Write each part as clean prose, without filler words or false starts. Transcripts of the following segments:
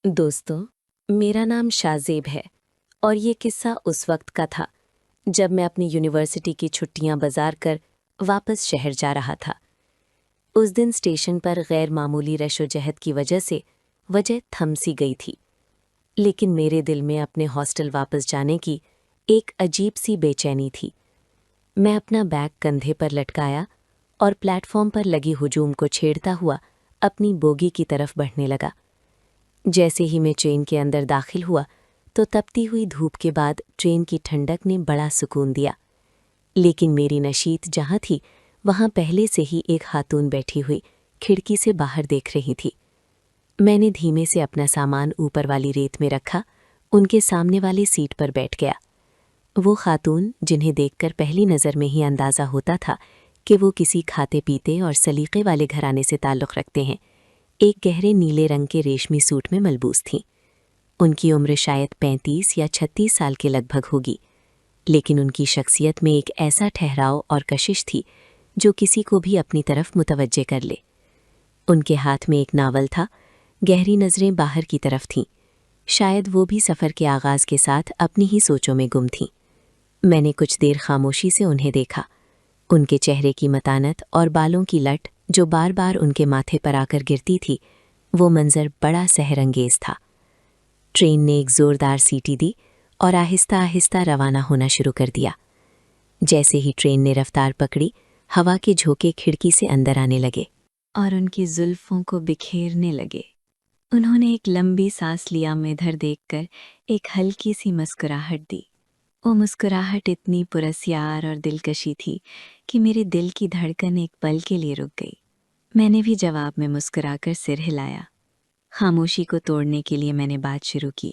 दोस्तों, मेरा नाम शाज़ेब है और ये किस्सा उस वक्त का था जब मैं अपनी यूनिवर्सिटी की छुट्टियां बाजार कर वापस शहर जा रहा था। उस दिन स्टेशन पर गैर मामूली रशोजहद की वजह से वजह थम सी गई थी, लेकिन मेरे दिल में अपने हॉस्टल वापस जाने की एक अजीब सी बेचैनी थी। मैं अपना बैग कंधे पर लटकाया और प्लेटफॉर्म पर लगी हुजूम को छेड़ता हुआ अपनी बोगी की तरफ बढ़ने लगा। जैसे ही मैं ट्रेन के अंदर दाखिल हुआ तो तपती हुई धूप के बाद ट्रेन की ठंडक ने बड़ा सुकून दिया, लेकिन मेरी नशीत जहाँ थी वहाँ पहले से ही एक खातून बैठी हुई खिड़की से बाहर देख रही थी। मैंने धीमे से अपना सामान ऊपर वाली रेत में रखा, उनके सामने वाली सीट पर बैठ गया। वो खातून, जिन्हें देखकर पहली नज़र में ही अंदाज़ा होता था कि वो किसी खाते पीते और सलीक़े वाले घराने से ताल्लुक़ रखते हैं, एक गहरे नीले रंग के रेशमी सूट में मलबूस थीं। उनकी उम्र शायद 35 या 36 साल के लगभग होगी, लेकिन उनकी शख्सियत में एक ऐसा ठहराव और कशिश थी जो किसी को भी अपनी तरफ मुतवज्जे कर ले। उनके हाथ में एक नावल था, गहरी नज़रें बाहर की तरफ थीं। शायद वो भी सफ़र के आगाज़ के साथ अपनी ही सोचों में गुम थीं। मैंने कुछ देर खामोशी से उन्हें देखा। उनके चेहरे की मतानत और बालों की लट जो बार बार उनके माथे पर आकर गिरती थी, वो मंजर बड़ा सहरंगेज था। ट्रेन ने एक ज़ोरदार सीटी दी और आहिस्ता आहिस्ता रवाना होना शुरू कर दिया। जैसे ही ट्रेन ने रफ्तार पकड़ी, हवा के झोंके खिड़की से अंदर आने लगे और उनकी जुल्फ़ों को बिखेरने लगे। उन्होंने एक लंबी सांस लिया, मैं इधर देखकर एक हल्की सी मुस्कुराहट दी। वो मुस्कुराहट इतनी पुरस्यार और दिलकशी थी कि मेरे दिल की धड़कन एक पल के लिए रुक गई। मैंने भी जवाब में मुस्कुराकर सिर हिलाया। खामोशी को तोड़ने के लिए मैंने बात शुरू की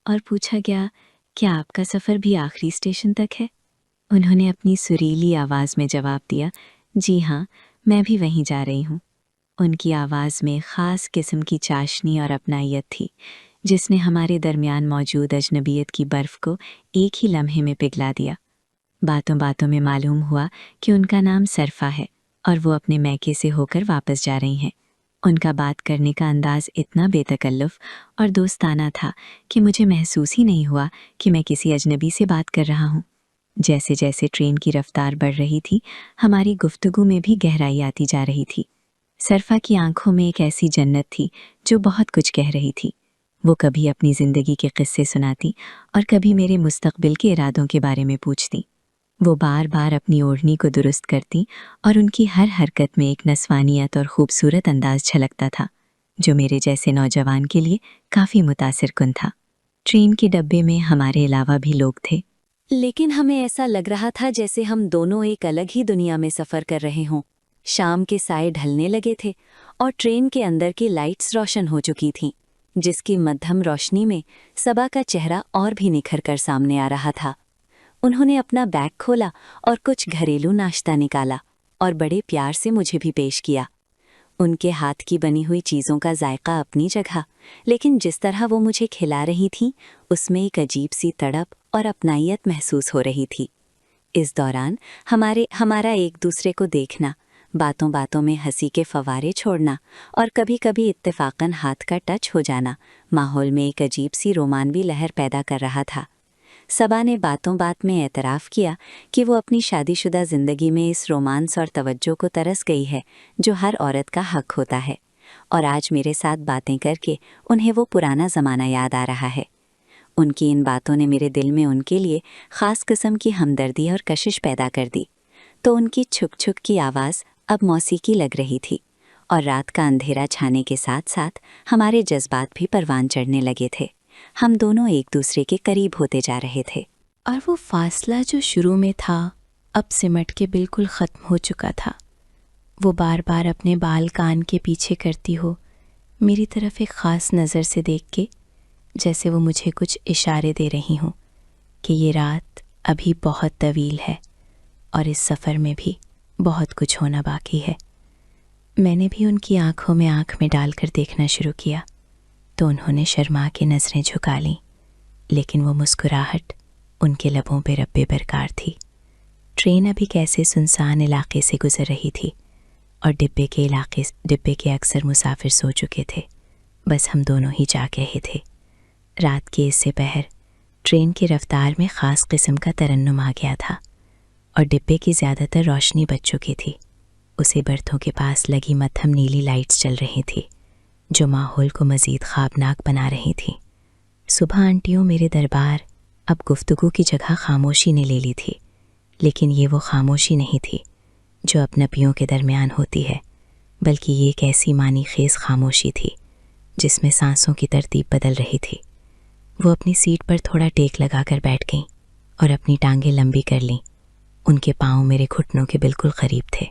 और पूछा गया, क्या आपका सफ़र भी आखिरी स्टेशन तक है? उन्होंने अपनी सुरीली आवाज़ में जवाब दिया, जी हाँ, मैं भी वहीं जा रही हूँ। उनकी आवाज़ में ख़ास किस्म की चाशनी और अपनायत थी, जिसने हमारे दरमियान मौजूद अजनबियत की बर्फ़ को एक ही लम्हे में पिघला दिया। बातों बातों में मालूम हुआ कि उनका नाम सरफ़ा है और वो अपने मैके से होकर वापस जा रही हैं। उनका बात करने का अंदाज़ इतना बेतकल्लुफ़ और दोस्ताना था कि मुझे महसूस ही नहीं हुआ कि मैं किसी अजनबी से बात कर रहा हूँ। जैसे जैसे ट्रेन की रफ्तार बढ़ रही थी, हमारी गुफ्तगू में भी गहराई आती जा रही थी। सरफ़ा की आंखों में एक ऐसी जन्नत थी जो बहुत कुछ कह रही थी। वो कभी अपनी ज़िंदगी के किस्से सुनाती और कभी मेरे मुस्तक़बिल के इरादों के बारे में पूछती। वो बार बार अपनी ओढ़नी को दुरुस्त करती और उनकी हर हरकत में एक नस्वानियत और ख़ूबसूरत अंदाज़ झलकता था, जो मेरे जैसे नौजवान के लिए काफ़ी मुतासिरकुन था। ट्रेन के डब्बे में हमारे अलावा भी लोग थे, लेकिन हमें ऐसा लग रहा था जैसे हम दोनों एक अलग ही दुनिया में सफ़र कर रहे हों। शाम के साए ढलने लगे थे और ट्रेन के अंदर की लाइट्स रोशन हो चुकी थीं, जिसकी मध्यम रोशनी में सबा का चेहरा और भी निखर कर सामने आ रहा था। उन्होंने अपना बैग खोला और कुछ घरेलू नाश्ता निकाला और बड़े प्यार से मुझे भी पेश किया। उनके हाथ की बनी हुई चीज़ों का जायका अपनी जगह, लेकिन जिस तरह वो मुझे खिला रही थीं, उसमें एक अजीब सी तड़प और अपनायत महसूस हो रही थी। इस दौरान हमारा एक दूसरे को देखना, बातों बातों में हंसी के फवारे छोड़ना और कभी कभी इत्तेफाकन हाथ का टच हो जाना माहौल में एक अजीब सी रोमानवी लहर पैदा कर रहा था। सबा ने बातों बात में एतराफ़ किया कि वो अपनी शादीशुदा ज़िंदगी में इस रोमांस और तवज्जो को तरस गई है जो हर औरत का हक होता है, और आज मेरे साथ बातें करके उन्हें वो पुराना ज़माना याद आ रहा है। उनकी इन बातों ने मेरे दिल में उनके लिए ख़ास किस्म की हमदर्दी और कशिश पैदा कर दी। तो उनकी छुक छुक की आवाज़ अब मौसीकी लग रही थी और रात का अंधेरा छाने के साथ साथ हमारे जज्बात भी परवान चढ़ने लगे थे। हम दोनों एक दूसरे के करीब होते जा रहे थे और वो फासला जो शुरू में था अब सिमट के बिल्कुल ख़त्म हो चुका था। वो बार बार अपने बाल कान के पीछे करती हो, मेरी तरफ एक ख़ास नज़र से देख के, जैसे वो मुझे कुछ इशारे दे रही हों कि ये रात अभी बहुत तवील है और इस सफ़र में भी बहुत कुछ होना बाकी है। मैंने भी उनकी आंखों में आंख में डालकर देखना शुरू किया तो उन्होंने शर्मा के नज़रें झुका लीं, लेकिन वो मुस्कुराहट उनके लबों पे रब्बे बरकार थी। ट्रेन अभी कैसे सुनसान इलाके से गुजर रही थी और डिब्बे के अक्सर मुसाफिर सो चुके थे। बस हम दोनों ही जाग रहे थे। रात के इससे पहर ट्रेन की रफ्तार में ख़ास किस्म का तरन्नुम आ गया था और डिब्बे की ज़्यादातर रोशनी बच चुकी थी। उसे बर्थों के पास लगी मध्यम नीली लाइट्स चल रही थी जो माहौल को मज़ीद ख़्वाबनाक बना रही थी। सुबह आंटियों मेरे दरबार अब गुफ्तगू की जगह खामोशी ने ले ली थी, लेकिन ये वो खामोशी नहीं थी जो अपनपियों के दरमियान होती है, बल्कि ये एक ऐसी मानी खेज़ खामोशी थी जिसमें सांसों की तरतीब बदल रही थी। वो अपनी सीट पर थोड़ा टेक लगाकर बैठ गईं और अपनी टांगें लंबी कर लीं। उनके पाँव मेरे घुटनों के बिल्कुल करीब थे।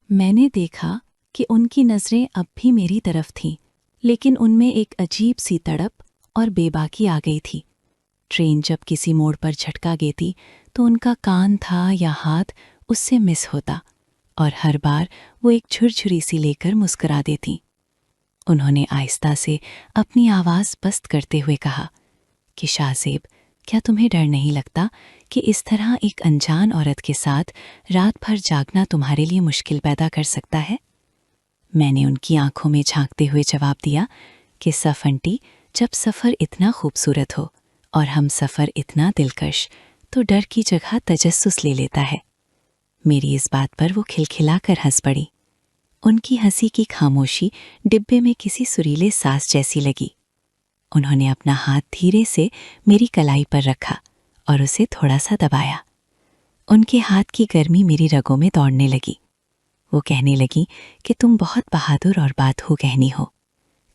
मैंने देखा कि उनकी नज़रें अब भी मेरी तरफ थीं, लेकिन उनमें एक अजीब सी तड़प और बेबाकी आ गई थी। ट्रेन जब किसी मोड़ पर झटका देती तो उनका कान था या हाथ उससे मिस होता, और हर बार वो एक झुरझुरी सी लेकर मुस्कुरा देती। उन्होंने आहिस्ता से अपनी आवाज़ पस्त करते हुए कहा कि शाहज़ेब, क्या तुम्हें डर नहीं लगता कि इस तरह एक अनजान औरत के साथ रात भर जागना तुम्हारे लिए मुश्किल पैदा कर सकता है? मैंने उनकी आंखों में झांकते हुए जवाब दिया कि सफ़ आंटी, जब सफ़र इतना खूबसूरत हो और हम सफ़र इतना दिलकश, तो डर की जगह तजस्सुस ले लेता है। मेरी इस बात पर वो खिलखिलाकर हंस पड़ी। उनकी हंसी की खामोशी डिब्बे में किसी सुरीले सांस जैसी लगी। उन्होंने अपना हाथ धीरे से मेरी कलाई पर रखा और उसे थोड़ा सा दबाया। उनके हाथ की गर्मी मेरी रगों में दौड़ने लगी। वो कहने लगी कि तुम बहुत बहादुर और बातहू कहनी हो।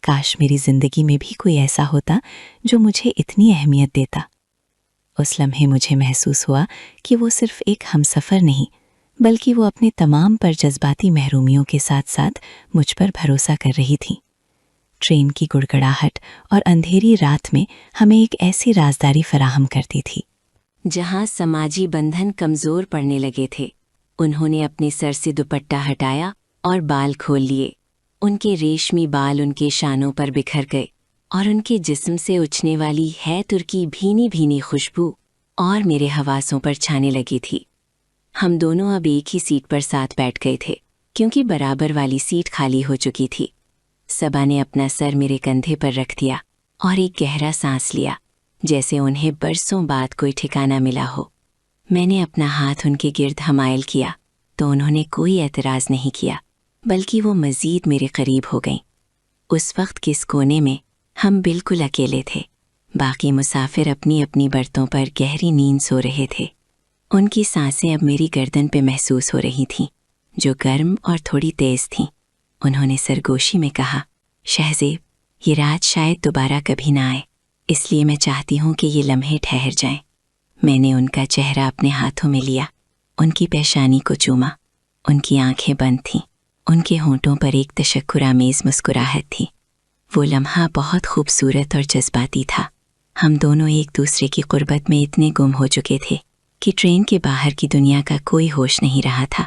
काश मेरी ज़िंदगी में भी कोई ऐसा होता जो मुझे इतनी अहमियत देता। उस लम्हे मुझे महसूस हुआ कि वो सिर्फ़ एक हमसफ़र नहीं, बल्कि वो अपने तमाम पर जज्बाती महरूमियों के साथ साथ मुझ पर भरोसा कर रही थी। ट्रेन की गुड़गड़ाहट और अंधेरी रात में हमें एक ऐसी राजदारी फराहम करती थी जहाँ समाजी बंधन कमज़ोर पड़ने लगे थे। उन्होंने अपने सर से दुपट्टा हटाया और बाल खोल लिए। उनके रेशमी बाल उनके शानों पर बिखर गए और उनके जिस्म से उछने वाली है तुर्की भीनी भीनी खुशबू और मेरे हवासों पर छाने लगी थी। हम दोनों अब एक ही सीट पर साथ बैठ गए थे, क्योंकि बराबर वाली सीट खाली हो चुकी थी। सबा ने अपना सर मेरे कंधे पर रख दिया और एक गहरा सांस लिया, जैसे उन्हें बरसों बाद कोई ठिकाना मिला हो। मैंने अपना हाथ उनके गिर्द हमायल किया तो उन्होंने कोई एतराज़ नहीं किया, बल्कि वो मज़ीद मेरे करीब हो गईं। उस वक्त किस कोने में हम बिल्कुल अकेले थे। बाकी मुसाफिर अपनी अपनी बर्तों पर गहरी नींद सो रहे थे। उनकी सांसें अब मेरी गर्दन पे महसूस हो रही थीं, जो गर्म और थोड़ी तेज़ थीं। उन्होंने सरगोशी में कहा, शहज़ेब, ये रात शायद दोबारा कभी ना आए, इसलिए मैं चाहती हूँ कि ये लम्हे ठहर जाएं। मैंने उनका चेहरा अपने हाथों में लिया, उनकी पेशानी को चूमा। उनकी आंखें बंद थीं, उनके होंठों पर एक तशक्कुरामेज़ मुस्कुराहट थी। वो लम्हा बहुत खूबसूरत और जज्बाती था। हम दोनों एक दूसरे की क़ुर्बत में इतने गुम हो चुके थे कि ट्रेन के बाहर की दुनिया का कोई होश नहीं रहा था।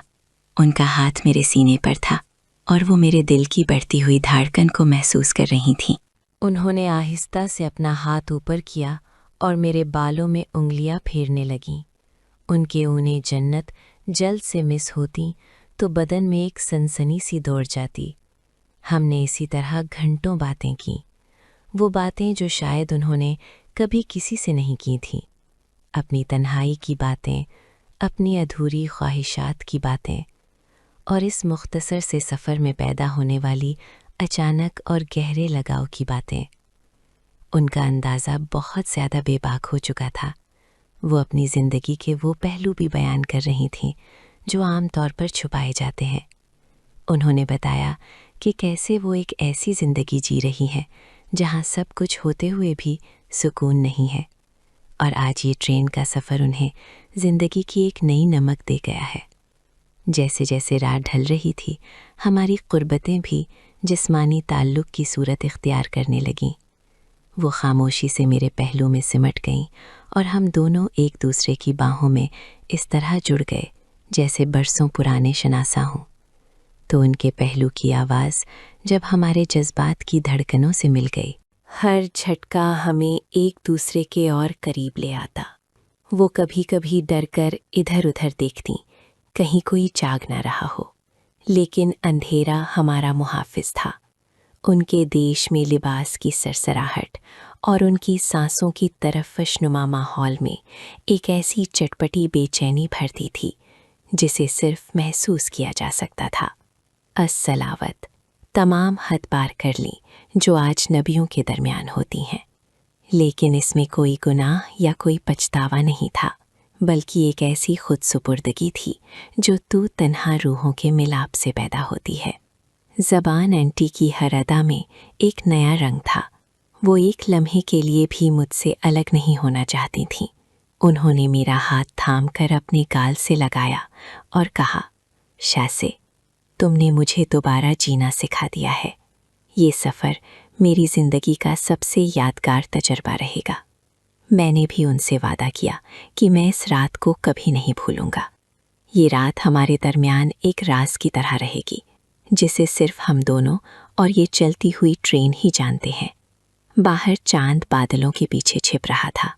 उनका हाथ मेरे सीने पर था और वो मेरे दिल की बढ़ती हुई धड़कन को महसूस कर रही थीं। उन्होंने आहिस्ता से अपना हाथ ऊपर किया और मेरे बालों में उंगलियां फेरने लगीं। उनके ऊने जन्नत जल्द से मिस होती तो बदन में एक सनसनी सी दौड़ जाती। हमने इसी तरह घंटों बातें की, वो बातें जो शायद उन्होंने कभी किसी से नहीं की थीं। अपनी तन्हाई की बातें, अपनी अधूरी ख्वाहिशात की बातें, और इस मुख्तसर से सफ़र में पैदा होने वाली अचानक और गहरे लगाव की बातें। उनका अंदाज़ा बहुत ज़्यादा बेबाक हो चुका था। वो अपनी ज़िंदगी के वो पहलू भी बयान कर रही थीं जो आम तौर पर छुपाए जाते हैं। उन्होंने बताया कि कैसे वो एक ऐसी ज़िंदगी जी रही हैं जहाँ सब कुछ होते हुए भी सुकून नहीं है, और आज ये ट्रेन का सफ़र उन्हें ज़िंदगी की एक नई नमक दे गया है। जैसे जैसे रात ढल रही थी, हमारी क़ुर्बतें भी जिस्मानी ताल्लुक़ की सूरत इख्तियार करने लगीं। वो खामोशी से मेरे पहलू में सिमट गईं और हम दोनों एक दूसरे की बाहों में इस तरह जुड़ गए जैसे बरसों पुराने शनासा हों। तो उनके पहलू की आवाज़ जब हमारे जज्बात की धड़कनों से मिल गई, हर झटका हमें एक दूसरे के और करीब ले आता। वो कभी कभी डर कर इधर उधर देखती, कहीं कोई जाग ना रहा हो, लेकिन अंधेरा हमारा मुहाफिज था। उनके देश में लिबास की सरसराहट और उनकी सांसों की तरफशनुमा माहौल में एक ऐसी चटपटी बेचैनी भरती थी जिसे सिर्फ महसूस किया जा सकता था। अस्सलावत तमाम हद पार कर ली जो आज नबियों के दरमियान होती हैं, लेकिन इसमें कोई गुनाह या कोई पछतावा नहीं था, बल्कि एक ऐसी खुद सुपुर्दगी थी जो तू तन्हा रूहों के मिलाप से पैदा होती है। ज़बान आंटी की हर अदा में एक नया रंग था। वो एक लम्हे के लिए भी मुझसे अलग नहीं होना चाहती थीं। उन्होंने मेरा हाथ थाम कर अपने गाल से लगाया और कहा, शासे, तुमने मुझे दोबारा जीना सिखा दिया है। ये सफ़र मेरी ज़िंदगी का सबसे यादगार तजर्बा रहेगा। मैंने भी उनसे वादा किया कि मैं इस रात को कभी नहीं भूलूंगा। ये रात हमारे दरमियान एक राज की तरह रहेगी जिसे सिर्फ हम दोनों और ये चलती हुई ट्रेन ही जानते हैं। बाहर चांद बादलों के पीछे छिप रहा था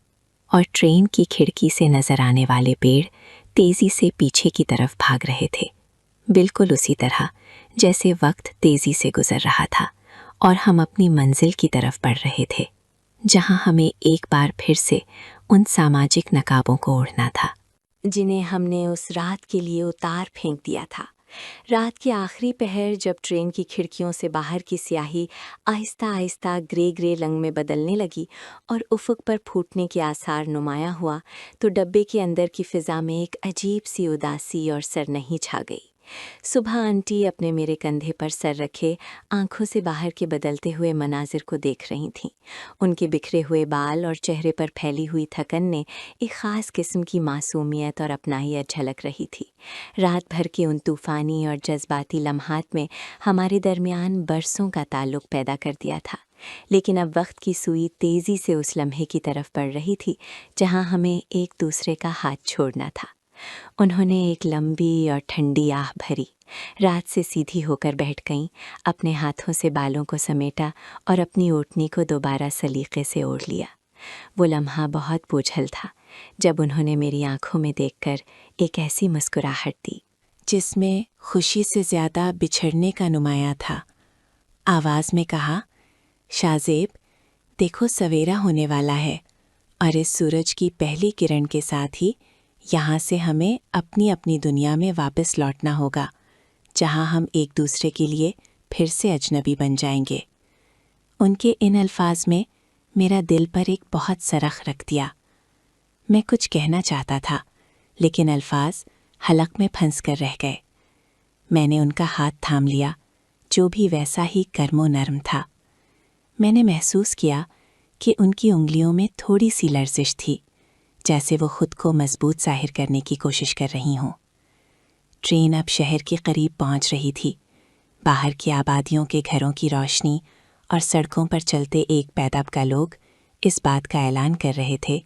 और ट्रेन की खिड़की से नजर आने वाले पेड़ तेजी से पीछे की तरफ भाग रहे थे, बिल्कुल उसी तरह जैसे वक्त तेजी से गुजर रहा था और हम अपनी मंजिल की तरफ बढ़ रहे थे, जहां हमें एक बार फिर से उन सामाजिक नकाबों को ओढ़ना था जिन्हें हमने उस रात के लिए उतार फेंक दिया था। रात के आखिरी पहर जब ट्रेन की खिड़कियों से बाहर की स्याही आहिस्ता आहिस्ता ग्रे ग्रे रंग में बदलने लगी और उफ़ुक़ पर फूटने के आसार नुमाया हुआ, तो डब्बे के अंदर की फ़िज़ा में एक अजीब सी उदासी और सरनही छा गई। सुबह आंटी अपने मेरे कंधे पर सर रखे आंखों से बाहर के बदलते हुए मनाजिर को देख रही थीं। उनके बिखरे हुए बाल और चेहरे पर फैली हुई थकन ने एक ख़ास किस्म की मासूमियत और अपनाहियत झलक रही थी। रात भर के उन तूफ़ानी और जज्बाती लम्हात में हमारे दरमियान बरसों का ताल्लुक़ पैदा कर दिया था, लेकिन अब वक्त की सुई तेज़ी से उस लम्हे की तरफ बढ़ रही थी जहाँ हमें एक दूसरे का हाथ छोड़ना था। उन्होंने एक लंबी और ठंडी आह भरी, रात से सीधी होकर बैठ गईं, अपने हाथों से बालों को समेटा और अपनी ओढ़नी को दोबारा सलीके से ओढ़ लिया। वो लम्हा बहुत बोझल था जब उन्होंने मेरी आंखों में देखकर एक ऐसी मुस्कुराहट दी जिसमें खुशी से ज़्यादा बिछड़ने का नुमाया था। आवाज़ में कहा, शाज़ेब, देखो सवेरा होने वाला है और इस सूरज की पहली किरण के साथ ही यहाँ से हमें अपनी अपनी दुनिया में वापस लौटना होगा, जहाँ हम एक दूसरे के लिए फिर से अजनबी बन जाएंगे। उनके इन अल्फाज में मेरा दिल पर एक बहुत सरख रख दिया। मैं कुछ कहना चाहता था, लेकिन अल्फाज हलक में फंस कर रह गए। मैंने उनका हाथ थाम लिया, जो भी वैसा ही गर्मो नरम था। मैंने महसूस किया कि उनकी उंगलियों में थोड़ी सी लर्जिश थी, जैसे वो खुद को मजबूत जाहिर करने की कोशिश कर रही हों। ट्रेन अब शहर के करीब पहुंच रही थी। बाहर की आबादियों के घरों की रोशनी और सड़कों पर चलते एक पैदबका लोग इस बात का ऐलान कर रहे थे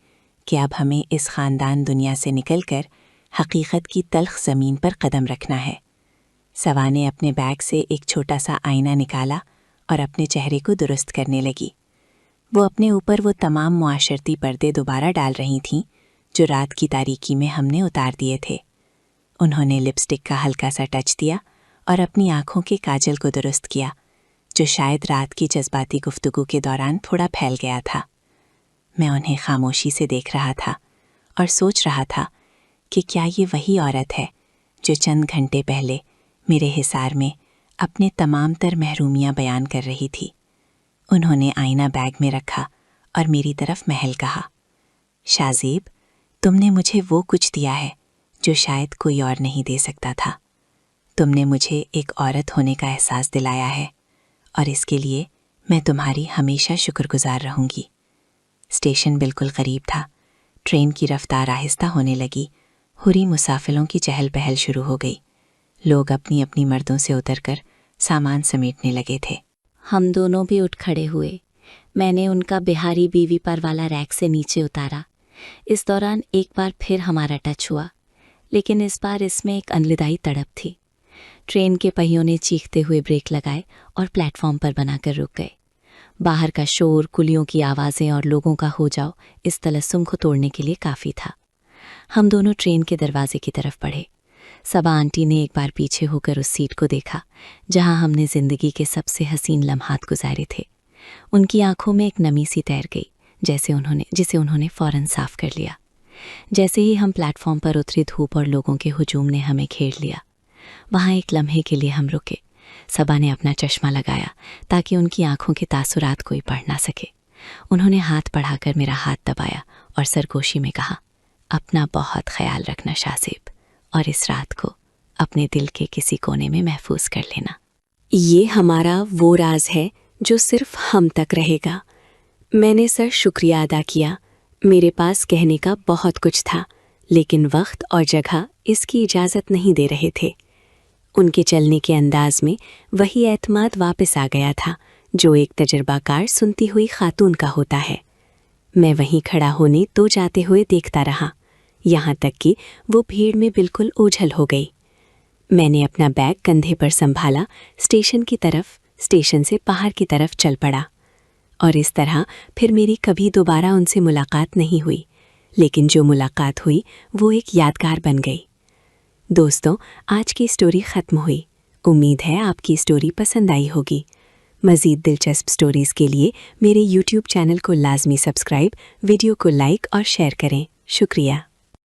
कि अब हमें इस ख़ानदान दुनिया से निकलकर हकीकत की तल्ख ज़मीन पर कदम रखना है। सवा ने अपने बैग से एक छोटा सा आईना निकाला और अपने चेहरे को दुरुस्त करने लगी। वो अपने ऊपर वो तमाम मुआशरती पर्दे दोबारा डाल रही थीं जो रात की तारीकी में हमने उतार दिए थे। उन्होंने लिपस्टिक का हल्का सा टच दिया और अपनी आँखों के काजल को दुरुस्त किया, जो शायद रात की जज्बाती गुफ्तगू के दौरान थोड़ा फैल गया था। मैं उन्हें खामोशी से देख रहा था और सोच रहा था कि क्या ये वही औरत है जो चंद घंटे पहले मेरे हिसार में अपने तमाम तर महरूमियाँ बयान कर रही थी। उन्होंने आईना बैग में रखा और मेरी तरफ महल कहा, शाज़ेब, तुमने मुझे वो कुछ दिया है जो शायद कोई और नहीं दे सकता था। तुमने मुझे एक औरत होने का एहसास दिलाया है और इसके लिए मैं तुम्हारी हमेशा शुक्रगुजार रहूँगी। स्टेशन बिल्कुल करीब था। ट्रेन की रफ्तार आहिस्ता होने लगी। हुरी मुसाफिरों की चहल पहल शुरू हो गई। लोग अपनी अपनी मर्दों से उतरकर सामान समेटने लगे थे। हम दोनों भी उठ खड़े हुए। मैंने उनका बिहारी बीवी पर वाला रैक से नीचे उतारा। इस दौरान एक बार फिर हमारा टच हुआ, लेकिन इस बार इसमें एक अनलिदाई तड़प थी। ट्रेन के पहियों ने चीखते हुए ब्रेक लगाए और प्लेटफॉर्म पर बनाकर रुक गए। बाहर का शोर, कुलियों की आवाज़ें और लोगों का हो जाओ इस तलस्सुम को तोड़ने के लिए काफ़ी था। हम दोनों ट्रेन के दरवाजे की तरफ बढ़े। सबा आंटी ने एक बार पीछे होकर उस सीट को देखा जहां हमने जिंदगी के सबसे हसीन लम्हात गुजारे थे। उनकी आंखों में एक नमी सी तैर गई, जिसे उन्होंने फौरन साफ कर लिया। जैसे ही हम प्लेटफॉर्म पर उतरी, धूप और लोगों के हुजूम ने हमें घेर लिया। वहाँ एक लम्हे के लिए हम रुके। सबा ने अपना चश्मा लगाया ताकि उनकी आंखों के तासुरात कोई पढ़ ना सके। उन्होंने हाथ बढ़ाकर मेरा हाथ दबाया और सरगोशी में कहा, अपना बहुत ख्याल रखना शाहज़ेब, और इस रात को अपने दिल के किसी कोने में महफूज कर लेना। ये हमारा वो राज है जो सिर्फ हम तक रहेगा। मैंने सर शुक्रिया अदा किया। मेरे पास कहने का बहुत कुछ था, लेकिन वक्त और जगह इसकी इजाज़त नहीं दे रहे थे। उनके चलने के अंदाज में वही एतमाद वापस आ गया था जो एक तजर्बाकार सुनती हुई खातून का होता है। मैं वहीं खड़ा होने तो जाते हुए देखता रहा, यहाँ तक कि वो भीड़ में बिल्कुल ओझल हो गई। मैंने अपना बैग कंधे पर संभाला, स्टेशन से बाहर की तरफ चल पड़ा। और इस तरह फिर मेरी कभी दोबारा उनसे मुलाकात नहीं हुई, लेकिन जो मुलाकात हुई वो एक यादगार बन गई। दोस्तों, आज की स्टोरी ख़त्म हुई। उम्मीद है आपकी स्टोरी पसंद आई होगी। मज़ीद दिलचस्प स्टोरीज़ के लिए मेरे YouTube चैनल को लाजमी सब्सक्राइब, वीडियो को लाइक और शेयर करें। शुक्रिया।